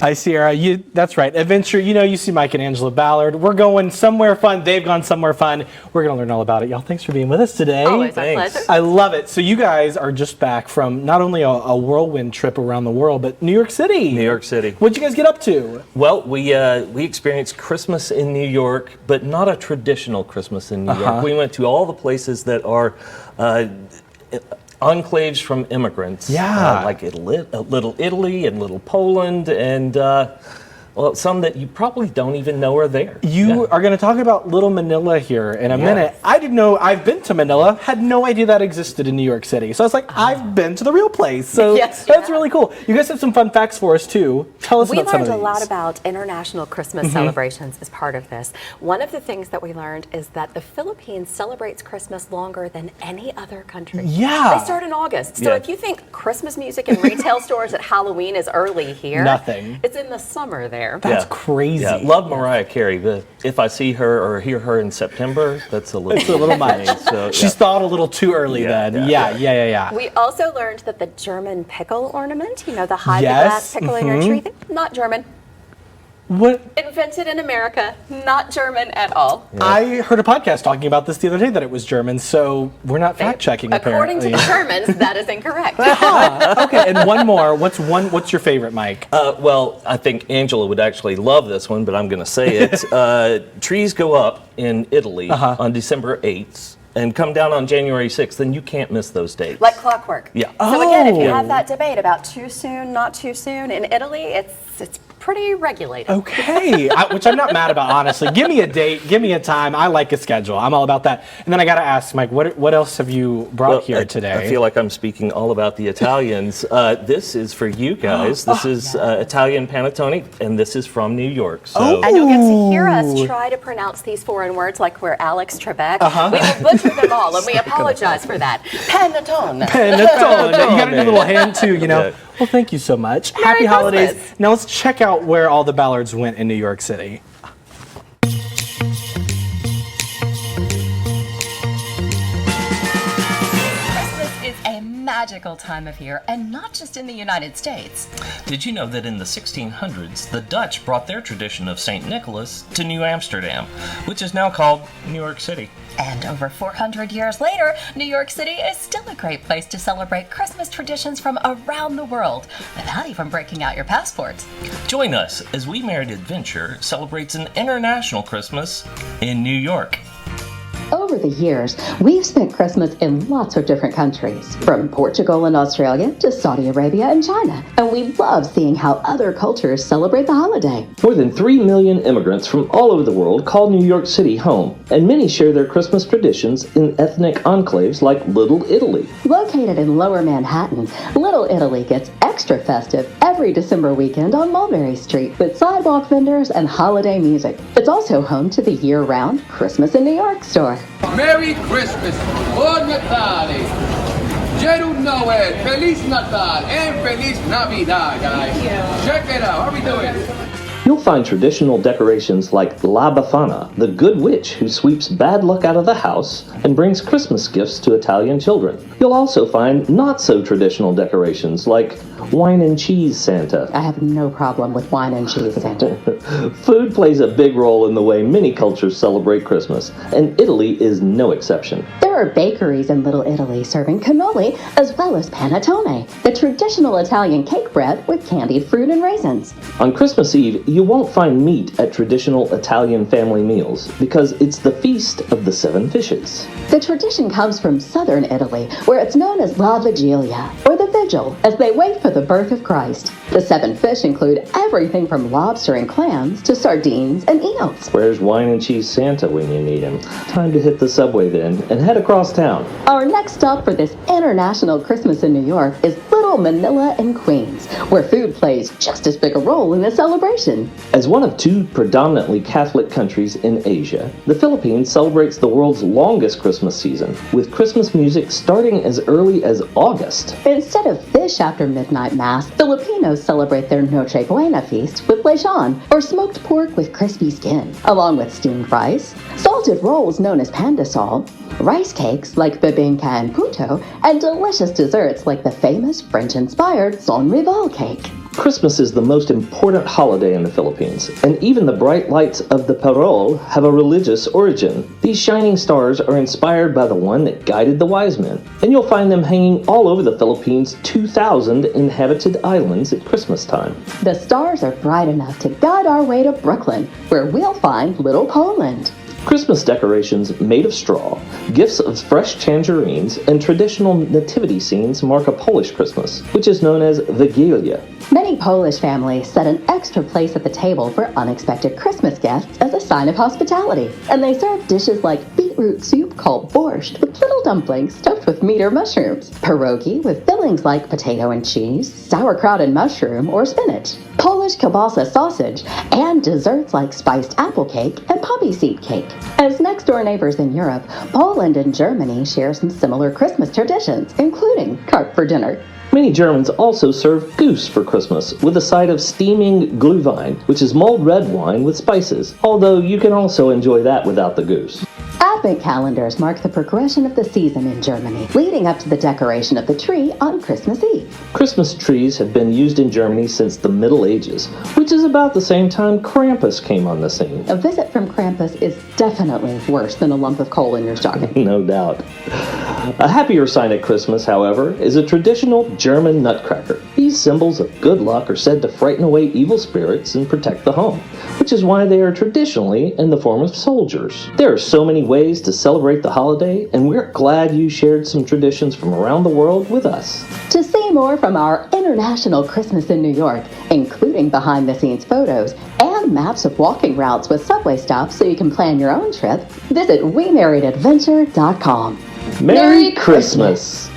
Hi, Sierra. That's right. Adventure, you see Mike and Angela Ballard. We're going somewhere fun. They've gone somewhere fun. We're going to learn all about it. Y'all, thanks for being with us today. Always our pleasure. I love it. So you guys are just back from not only a whirlwind trip around the world, but New York City. New York City. What'd you guys get up to? Well, we experienced Christmas in New York, but not a traditional Christmas in New York. We went to all the places that are enclaves from immigrants. Yeah. Like Little Italy and Little Poland and some that you probably don't even know are there. You are going to talk about Little Manila here in a minute. I didn't know, I've been to Manila, had no idea that existed in New York City. So I was like, I've been to the real place. So that's really cool. You guys have some fun facts for us too. Tell us about some of these. We learned a lot about international Christmas celebrations as part of this. One of the things that we learned is that the Philippines celebrates Christmas longer than any other country. Yeah. They start in August. So if you think Christmas music in retail stores at Halloween is early here, nothing. It's in the summer there. That's crazy. Yeah, love Mariah Carey, but if I see her or hear her in September, that's a little much. So, She's thawed a little too early then. Yeah. We also learned that the German pickle ornament, the high glass pickle in your tree, not German. What? Invented in America, not German at all. Yeah. I heard a podcast talking about this the other day that it was German, so we're not fact-checking apparently. According to the Germans, that is incorrect. Okay, and one more. What's your favorite, Mike? Well, I think Angela would actually love this one, but I'm going to say it. Trees go up in Italy on December 8th. And come down on January 6th, then you can't miss those dates. Like clockwork. Yeah. So again, if you have that debate about too soon, not too soon, in Italy, it's pretty regulated. Okay, which I'm not mad about, honestly. Give me a date, give me a time. I like a schedule. I'm all about that. And then I got to ask, Mike, what else have you brought here today? I feel like I'm speaking all about the Italians. This is for you guys. This is Italian panettone, and this is from New York. So. And you'll get to hear us try to pronounce these foreign words like we're Alex Trebek. We will butcher them all, and we apologize for that. Panettone. Panettone. You got to do a little hand, too, Yeah. Well, thank you so much. Merry Happy holidays. Christmas. Now let's check out where all the Ballards went in New York City. Magical time of year, and not just in the United States. Did you know that in the 1600s, the Dutch brought their tradition of St. Nicholas to New Amsterdam, which is now called New York City? And over 400 years later, New York City is still a great place to celebrate Christmas traditions from around the world, without even breaking out your passports. Join us as We Married Adventure celebrates an international Christmas in New York. Over the years, we've spent Christmas in lots of different countries, from Portugal and Australia to Saudi Arabia and China, and we love seeing how other cultures celebrate the holiday. More than 3 million immigrants from all over the world call New York City home, and many share their Christmas traditions in ethnic enclaves like Little Italy. Located in Lower Manhattan, Little Italy gets extra festive every December weekend on Mulberry Street with sidewalk vendors and holiday music. It's also home to the year-round Christmas in New York store. Merry Christmas, Buon Natale, Geru Noel, Feliz Natal, and Feliz Navidad, guys. Check it out. How are we doing? You'll find traditional decorations like La Befana, the good witch who sweeps bad luck out of the house and brings Christmas gifts to Italian children. You'll also find not-so-traditional decorations like wine and cheese Santa. I have no problem with wine and cheese Santa. Food plays a big role in the way many cultures celebrate Christmas, and Italy is no exception. There are bakeries in Little Italy serving cannoli as well as panettone, the traditional Italian cake bread with candied fruit and raisins. On Christmas Eve, you won't find meat at traditional Italian family meals because it's the Feast of the Seven Fishes. The tradition comes from southern Italy, where it's known as La Vigilia, or the Vigil, as they wait for the birth of Christ. The seven fish include everything from lobster and clams to sardines and eels. Where's wine and cheese Santa when you need him? Time to hit the subway then and head across town. Our next stop for this international Christmas in New York is Little Manila in Queens, where food plays just as big a role in the celebration. As one of two predominantly Catholic countries in Asia, the Philippines celebrates the world's longest Christmas season, with Christmas music starting as early as August. Instead of fish after midnight mass, Filipinos celebrate their Noche Buena feast with lechon, or smoked pork with crispy skin, along with steamed rice, salted rolls known as pandesal, rice cakes like bibingka and puto, and delicious desserts like the famous French-inspired Son Rival cake. Christmas is the most important holiday in the Philippines, and even the bright lights of the parol have a religious origin. These shining stars are inspired by the one that guided the wise men, and you'll find them hanging all over the Philippines' 2,000 inhabited islands at Christmas time. The stars are bright enough to guide our way to Brooklyn, where we'll find Little Poland. Christmas decorations made of straw, gifts of fresh tangerines, and traditional nativity scenes mark a Polish Christmas, which is known as Wigilia. Many Polish families set an extra place at the table for unexpected Christmas guests as a sign of hospitality, and they serve dishes like beetroot soup called borscht with little dumplings stuffed with meat or mushrooms, pierogi with fillings like potato and cheese, sauerkraut and mushroom or spinach, Polish kielbasa sausage, and desserts like spiced apple cake and poppy seed cake. As next-door neighbors in Europe, Poland and Germany share some similar Christmas traditions, including carp for dinner. Many Germans also serve goose for Christmas with a side of steaming Glühwein, which is mulled red wine with spices, although you can also enjoy that without the goose. Advent calendars mark the progression of the season in Germany, leading up to the decoration of the tree on Christmas Eve. Christmas trees have been used in Germany since the Middle Ages, which is about the same time Krampus came on the scene. A visit from Krampus is definitely worse than a lump of coal in your stocking. No doubt. A happier sign at Christmas, however, is a traditional German nutcracker. These symbols of good luck are said to frighten away evil spirits and protect the home, which is why they are traditionally in the form of soldiers. There are so many ways to celebrate the holiday, and we're glad you shared some traditions from around the world with us. To see more from our International Christmas in New York, including behind-the-scenes photos and maps of walking routes with subway stops so you can plan your own trip, visit WeMarriedAdventure.com. Merry Christmas!